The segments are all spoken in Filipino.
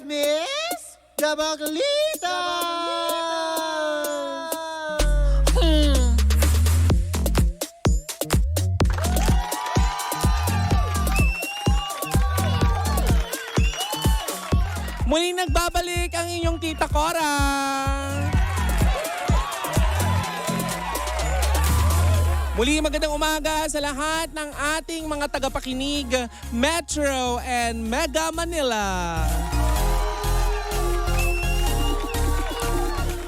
Miss Dabaglita! Muling nagbabalik ang inyong Tita Cora. Muli magandang umaga sa lahat ng ating mga tagapakinig, Metro and Mega Manila.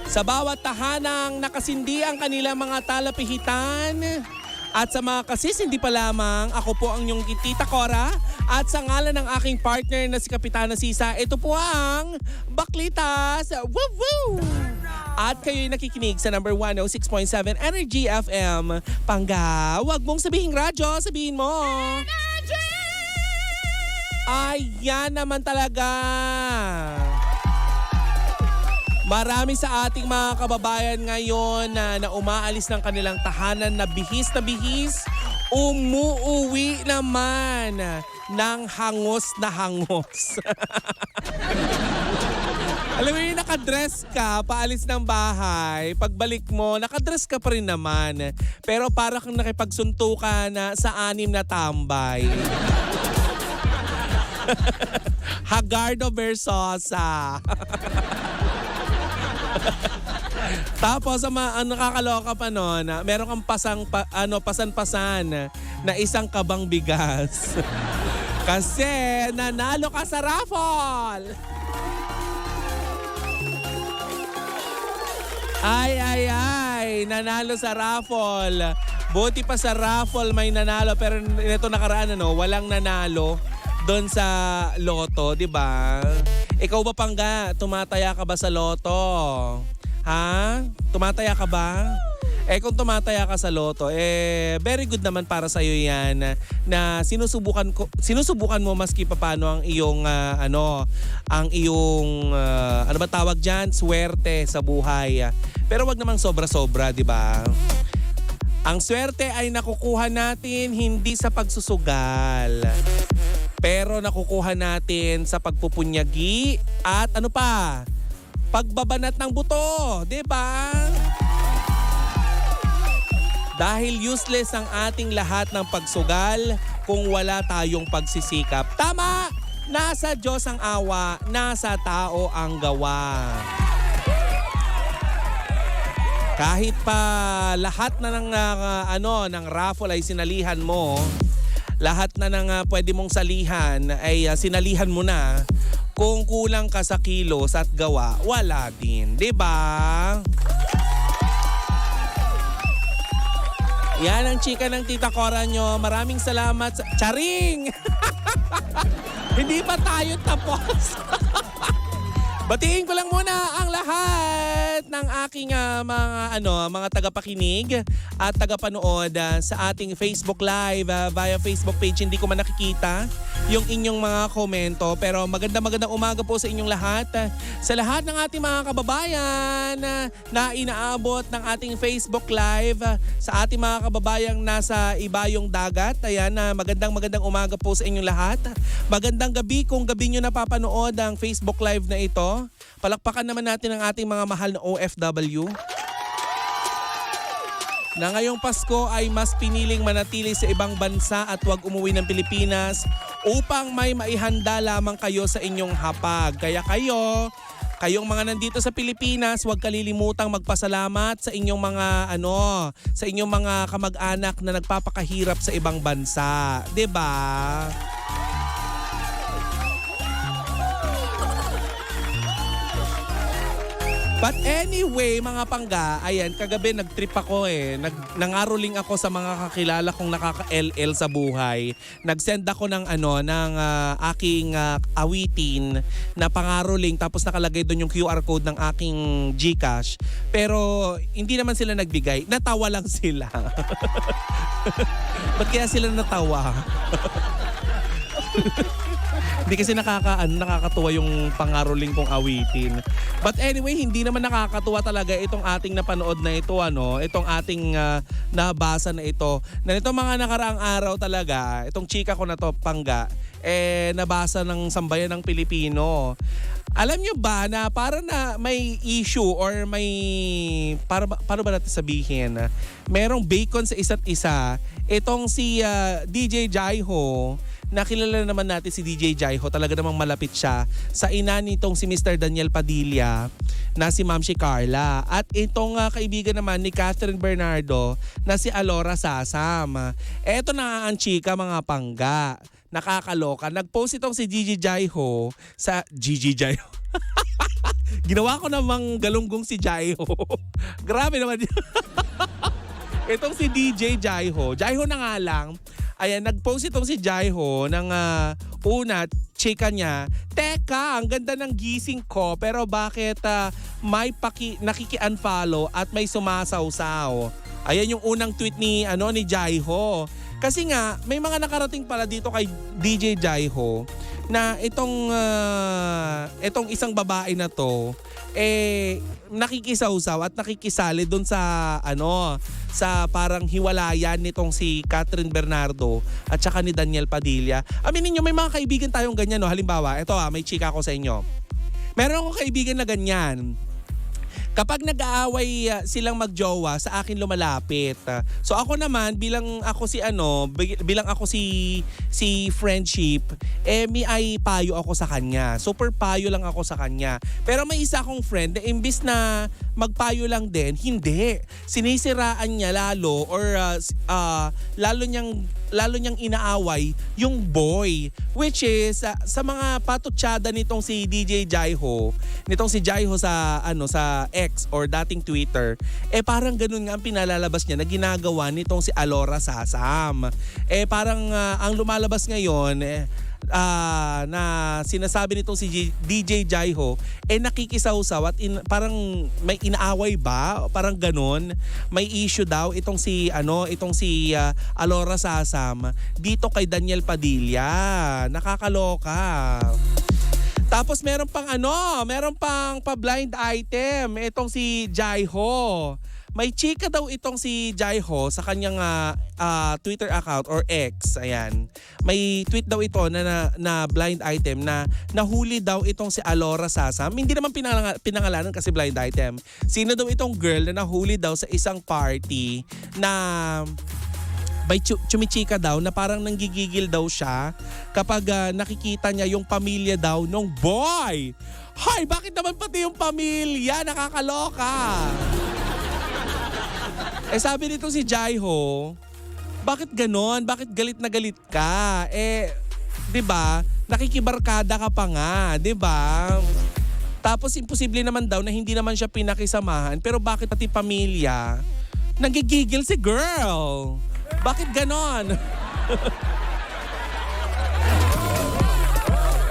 Sa bawat tahanang nakasindi ang kanilang mga talapihitan at sa mga kasisindi pa lamang, ako po ang inyong Tita Cora at sa ngalan ng aking partner na si Kapitana Sisa, ito po ang Baklitas. Woo woo! At kayo'y nakikinig sa number 106.7 Energy FM. Pangga, wag mong sabihin radyo, sabihin mo. Energy! Ayan naman talaga. Marami sa ating mga kababayan ngayon na umaalis ng kanilang tahanan na bihis, umuuwi naman ng hangos na hangos. Alam mo yung nakadress ka, paalis ng bahay, pagbalik mo, nakadress ka pa rin naman. Pero para kang nakipagsuntukan sa 6 na tambay. Hagardo Versosa. Tapos ang nakakaloka pa nun, meron kang pasan-pasan na isang kabang bigas. Kasi nanalo ka sa raffle. Ay, nanalo sa raffle. Buti pa sa raffle may nanalo, pero ito nakaraan walang nanalo doon sa loto, di ba? Ikaw ba Pangga, tumataya ka ba sa loto? Ha? Tumataya ka ba? Kung tumataya ka sa loto, very good naman para sa iyo yan na sinusubukan mo maski papaano ang iyong ano ba tawag diyan, swerte sa buhay. Pero wag namang sobra-sobra, 'di ba? Ang swerte ay nakukuha natin hindi sa pagsusugal. Pero nakukuha natin sa pagpupunyagi at ano pa? Pagbabanat ng buto, 'di ba? Dahil useless ang ating lahat ng pagsugal kung wala tayong pagsisikap. Tama! Nasa Diyos ang awa, nasa tao ang gawa. Kahit pa lahat na ng raffle ay sinalihan mo, lahat na ng pwede mong salihan ay sinalihan mo na, kung kulang ka sa kilos at gawa, wala din. 'Di ba? Yan ang chika ng Tita Cora nyo. Maraming salamat. Charing! Hindi pa tayo tapos. Batiin ko lang muna ang lahat ng aking mga tagapakinig at tagapanood sa ating Facebook Live via Facebook page. Hindi ko man nakikita yung inyong mga komento, pero magandang umaga po sa inyong lahat. Sa lahat ng ating mga kababayan na inaabot ng ating Facebook Live, sa ating mga kababayang nasa ibayong dagat. Ayan, magandang umaga po sa inyong lahat. Magandang gabi kung gabi nyo napapanood ang Facebook Live na ito. Palakpakan naman natin ang ating mga mahal na OFW na ngayong Pasko ay mas piniling manatili sa ibang bansa at huwag umuwi ng Pilipinas upang may maihanda lamang kayo sa inyong hapag. Kaya kayong mga nandito sa Pilipinas, huwag kalilimutang magpasalamat sa inyong sa inyong mga kamag-anak na nagpapakahirap sa ibang bansa, 'di ba? But anyway, mga Pangga, ayan, kagabi nag-trip ako nangaroling ako sa mga kakilala kong nakaka-LL sa buhay. Nag-send ako ng aking awitin na pangaroling, tapos nakalagay doon yung QR code ng aking GCash. Pero hindi naman sila nagbigay. Natawa lang sila. Ba't kaya sila natawa? Hindi kasi nakakatuwa yung pangaroling kong awitin. But anyway, hindi naman nakakatuwa talaga itong ating napanood na ito, itong ating nabasa na ito. Na itong mga nakaraang araw talaga, itong chika ko na to, Pangga, nabasa ng sambayan ng Pilipino. Alam nyo ba na para na may issue or may, paano ba natin sabihin, merong bacon sa isa't isa, itong si DJ Jaiho, nakilala naman natin si DJ Jaiho, talaga namang malapit siya sa ina nitong si Mr. Daniel Padilla na si Ma'am si Carla. At itong kaibigan naman ni Catherine Bernardo na si Alora Sasam. Eto na ang chika mga pangga. Nakakaloka. Nag-post itong si Gigi Jaiho sa Gigi Jaiho. Ginawa ko namang galunggong si Jaiho. Grabe naman. Itong si DJ Jaiho. Jaiho na nga lang. Ayan, nag-post itong si Jaiho ng una, chika niya. Teka, ang ganda ng gising ko pero bakit may nakiki-unfollow at may sumasawsaw? Ayan yung unang tweet ni Jaiho. Kasi nga, may mga nakarating pala dito kay DJ Jaiho na itong isang babae na to nakikisawsaw at nakikisali doon sa sa parang hiwalayan nitong si Catherine Bernardo at saka ni Daniel Padilla. Aminin niyo, may mga kaibigan tayong ganyan, no? Halimbawa, ito may chika ko sa inyo. Meron akong kaibigan na ganyan. Kapag nag-aaway silang magjowa, sa akin lumalapit. So ako naman bilang ako si friendship, may payo ako sa kanya. Super payo lang ako sa kanya. Pero may isa akong friend na imbis na magpayo lang din, hindi. Sinisiraan niya lalo or lalo niyang inaaway yung boy, which is sa mga patutsada nitong si DJ Jaiho, nitong si Jaiho sa X or dating Twitter, parang ganun nga ang pinalalabas niya na ginagawa nitong si Alora Sasam. Parang ang lumalabas ngayon na sinasabi nitong si DJ Jaiho nakikisawsaw at parang may inaaway ba? Parang ganun. May issue daw itong si Alora Sasam dito kay Daniel Padilla. Nakakaloka. Tapos meron pang pa-blind item itong si Jaiho. May chika daw itong si Jaiho sa kanyang Twitter account or X. Ayan. May tweet daw ito na blind item na nahuli daw itong si Alora Sasam. Hindi naman pinangalanan kasi blind item. Sino daw itong girl na nahuli daw sa isang party na may chumichika daw na parang nanggigigil daw siya kapag nakikita niya yung pamilya daw ng boy. Hay, bakit naman pati yung pamilya? Nakakaloka. Sabi nito si Jaiho, bakit ganon? Bakit galit na galit ka? 'Di ba? Nakikibarkada ka pa nga, 'di ba? Tapos imposible naman daw na hindi naman siya pinakisamahan, pero bakit pati pamilya? Nanggigigil si girl. Bakit ganon?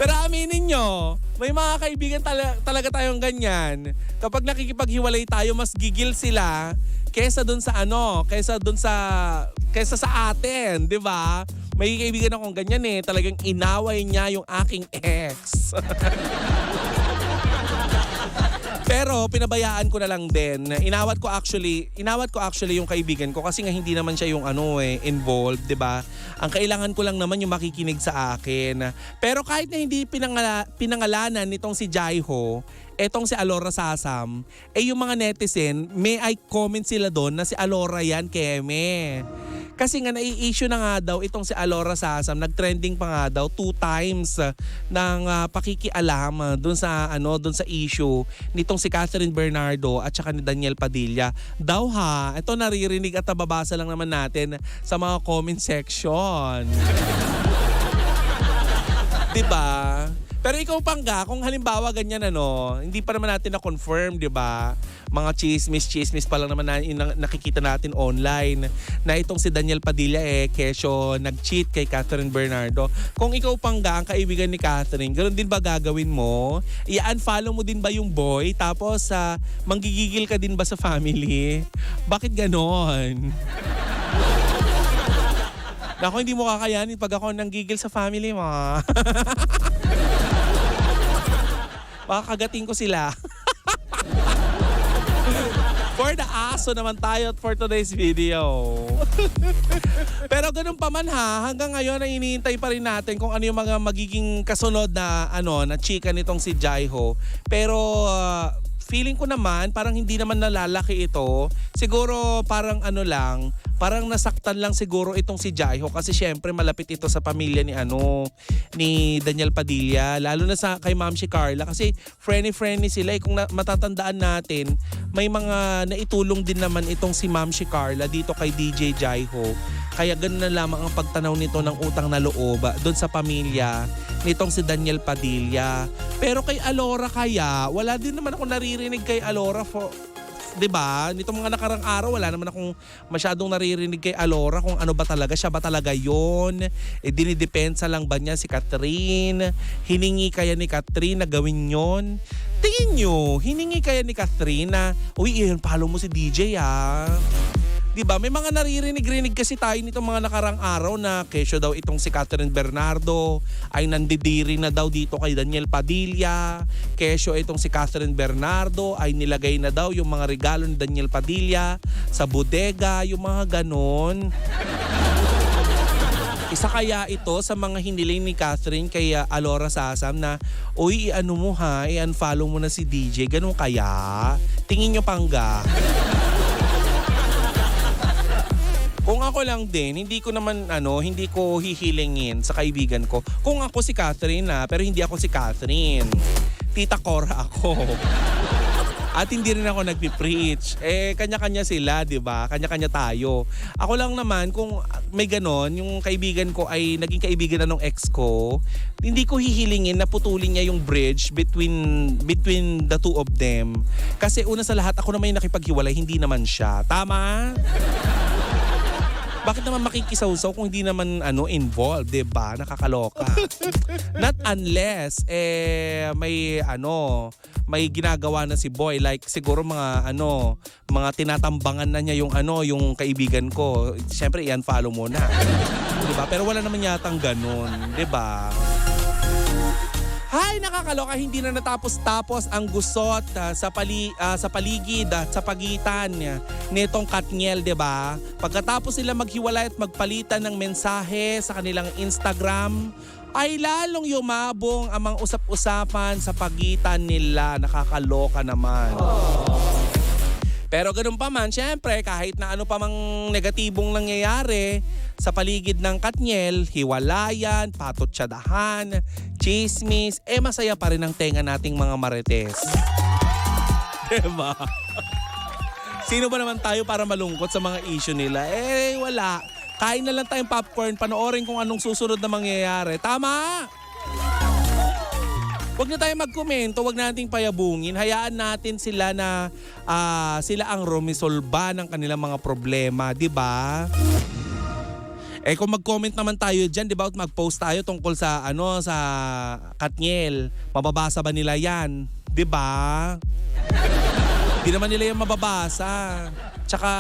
Pero aminin nyo, may mga kaibigan talaga tayong ganyan. Kapag nakikipaghiwalay tayo, mas gigil sila kesa sa atin, 'di ba? May kaibigan akong ganyan talagang inaway niya yung aking ex. Pero pinabayaan ko na lang din. Inawat ko actually yung kaibigan ko kasi nga hindi naman siya yung involved, 'di ba? Ang kailangan ko lang naman yung makikinig sa akin. Pero kahit na hindi pinangalanan nitong si Jaiho, etong si Alora Sasam, yung mga netizen, may comment sila doon na si Alora yan, Keme. Kasi nga nai-issue na nga daw itong si Alora Sasam, nag-trending pa nga daw 2 times ng pakikialam doon sa issue nitong si Catherine Bernardo at saka ni Daniel Padilla. Daw ito naririnig at nababasa lang naman natin sa mga comment section. 'Di ba? Pero ikaw pangga, kung halimbawa ganyan hindi pa naman natin na-confirm, 'di ba? Mga chismis pa lang naman nakikita natin online na itong si Daniel Padilla kesyo nag-cheat kay Catherine Bernardo. Kung ikaw pangga, ang kaibigan ni Catherine, ganoon din ba gagawin mo? I-unfollow mo din ba yung boy? Tapos manggigigil ka din ba sa family? Bakit ganon? Naku, hindi mo kakayanin pag ako nanggigil sa family mo. Baka kagating ko sila. For the aso naman tayo for today's video. Pero ganun pa man hanggang ngayon ay iniintay pa rin natin kung ano yung mga magiging kasunod na na chika nitong si Jaiho. Pero feeling ko naman parang hindi naman nalalaki ito. Siguro parang parang nasaktan lang siguro itong si Jaiho kasi syempre malapit ito sa pamilya ni Daniel Padilla, lalo na kay Ma'am si Carla kasi friendly sila. Kung matatandaan natin, may mga naitulong din naman itong si Ma'am si Carla dito kay DJ Jaiho. Kaya ganun na lamang ang pagtanaw nito ng utang na loob doon sa pamilya nitong si Daniel Padilla. Pero kay Alora kaya, wala din naman ako naririnig kay Alora 'di ba? Nitong mga nakarang araw wala naman akong masyadong naririnig kay Alora kung ano ba talaga, siya ba talaga 'yon? Dinidepensa lang ba niya si Catherine? Hiningi kaya ni Catherine na gawin 'yon? Tingin niyo, hiningi kaya ni Catherine na, "Uy, follow mo si DJ ah." 'Di ba? May mga naririnig-rinig kasi tayo nitong mga nakarang araw na kesyo daw itong si Catherine Bernardo ay nandidiri na daw dito kay Daniel Padilla. Kesyo itong si Catherine Bernardo ay nilagay na daw yung mga regalo ni Daniel Padilla sa bodega, yung mga ganon. Isa kaya ito sa mga hiniling ni Catherine kay Alora Sasam na, "Uy, i-unfollow mo na si DJ." Ganun kaya? Tingin nyo pangga? Kung ako lang din, hindi ko hihilingin sa kaibigan ko. Kung ako si Catherine pero hindi ako si Catherine. Tita Cora ako. At hindi rin ako nagpi-preach. Kanya-kanya sila, 'di ba? Kanya-kanya tayo. Ako lang naman kung may ganon, yung kaibigan ko ay naging kaibigan na ng ex ko, hindi ko hihilingin na putulin niya yung bridge between the two of them. Kasi una sa lahat, ako naman yung nakipaghiwalay, hindi naman siya. Tama? Bakit naman makikisawsaw kung hindi naman involved, 'di ba? Nakakaloka. Not unless may ginagawa na si boy, like siguro mga tinatambangan na niya yung kaibigan ko. Siyempre i-unfollow mo na. 'Di ba? Pero wala naman yatang ganun, 'di ba? Hay, nakakaloka, hindi na natapos-tapos ang gusot sa paligid at sa pagitan nitong Katniel, 'di ba? Pagkatapos sila maghiwalay at magpalitan ng mensahe sa kanilang Instagram, ay lalong yumabong ang mga usap-usapan sa pagitan nila. Nakakaloka naman. Pero ganun pa man, syempre, kahit na ano pa mang negatibong nangyayari sa paligid ng Katniel, hiwalayan, patotsyadahan, chismis, masaya pa rin ang tenga nating mga marites. Diba? Sino ba naman tayo para malungkot sa mga issue nila? Wala. Kain na lang tayong popcorn, panoorin kung anong susunod na mangyayari. Tama? Huwag na tayo magkomento, huwag nating payabungin. Hayaan natin sila na sila ang rumisolba ng kanilang mga problema, 'di ba? Kung mag-comment naman tayo diyan, 'di ba? At mag-post tayo tungkol sa sa Katniel. Mababasa ba nila 'yan? 'Di ba? Di naman nila 'yan mababasa. Tsaka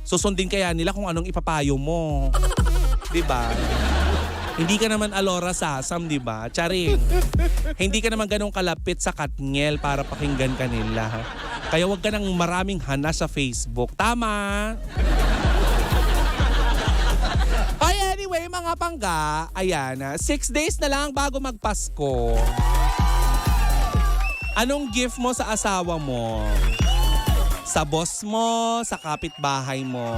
susundin kaya nila kung anong ipapayo mo. 'Di ba? Hindi ka naman Alora Sasam, di ba? Charing. Hindi ka naman ganong kalapit sa Katniel para pakinggan ka nila. Kaya wag ka nang maraming hana sa Facebook. Tama? Anyway, mga pangga, ayan, 6 days na lang bago magpasko. Anong gift mo sa asawa mo? Sa boss mo? Sa kapitbahay mo?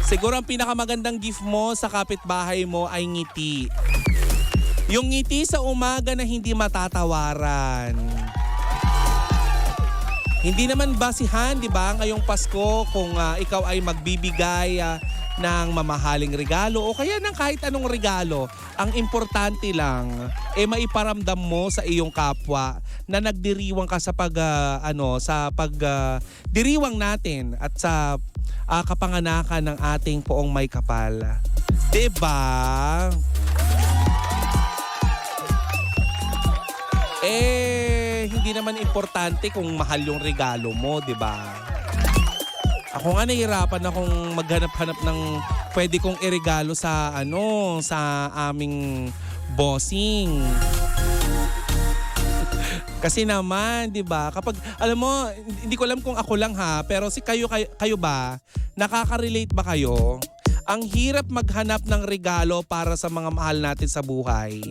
Siguro ang pinakamagandang gift mo sa kapitbahay mo ay ngiti. Yung ngiti sa umaga na hindi matatawaran. Hindi naman basihan, di ba, ngayong Pasko kung ikaw ay magbibigay ng mamahaling regalo o kaya ng kahit anong regalo. Ang importante lang, maiparamdam mo sa iyong kapwa na nagdiriwang ka sa diriwang natin at sa kapanganakan ng ating poong may kapal. Diba? Hindi naman importante kung mahal yung regalo mo, diba? Ako nga nahihirapan akong maghanap-hanap ng pwede kong iregalo sa sa aming bossing. Kasi naman, 'di ba? Kapag alam mo, hindi ko alam kung ako lang ha, pero kayo ba, nakaka-relate ba kayo? Ang hirap maghanap ng regalo para sa mga mahal natin sa buhay.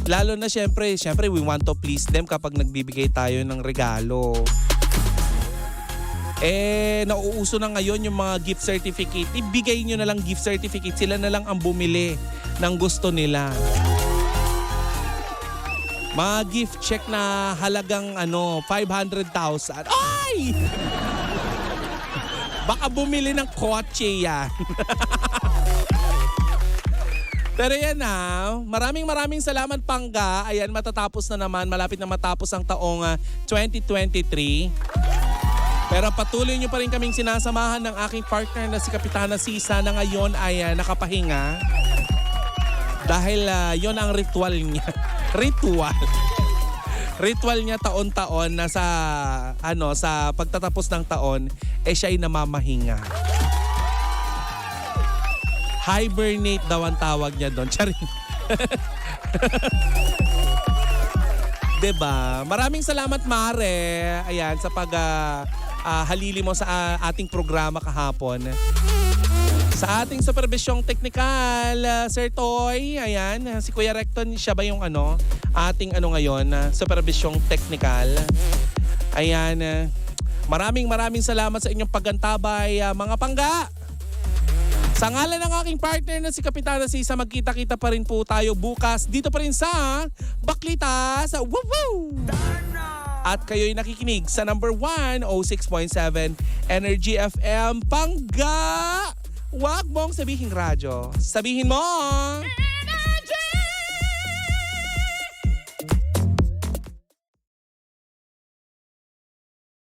Lalo na syempre we want to please them kapag nagbibigay tayo ng regalo. Nauuso na ngayon yung mga gift certificate. Ibigay nyo na lang gift certificate. Sila na lang ang bumili ng gusto nila. Mga gift check na halagang 500,000. Ay! Baka bumili ng kotse yan. Pero yan na, maraming salamat Pangga. Ayan, matatapos na naman. Malapit na matapos ang taong 2023. Pero patuloy nyo pa rin kaming sinasamahan ng aking partner na si Kapitana Sisa na ngayon ay nakapahinga. Dahil yon ang ritual niya. Ritual niya taon-taon na sa pagtatapos ng taon, siya ay namamahinga. Hibernate daw ang tawag niya doon. Charing. Diba? Maraming salamat Mare. Ayan, sa halili mo sa ating programa kahapon. Sa ating supervisyong teknikal, Sir Toy, ayan, si Kuya Recton, siya ba yung ating ngayon, supervisyong teknikal. Ayan, maraming salamat sa inyong pagantabay, mga Pangga. Sa ngalan ng aking partner na si Kapitana Sisa, magkita-kita pa rin po tayo bukas dito pa rin sa Baklita sa Woo! At kayo'y nakikinig sa number 1, 06.7 Energy FM Pangga. Wag mong sabihin radyo. Sabihin mo!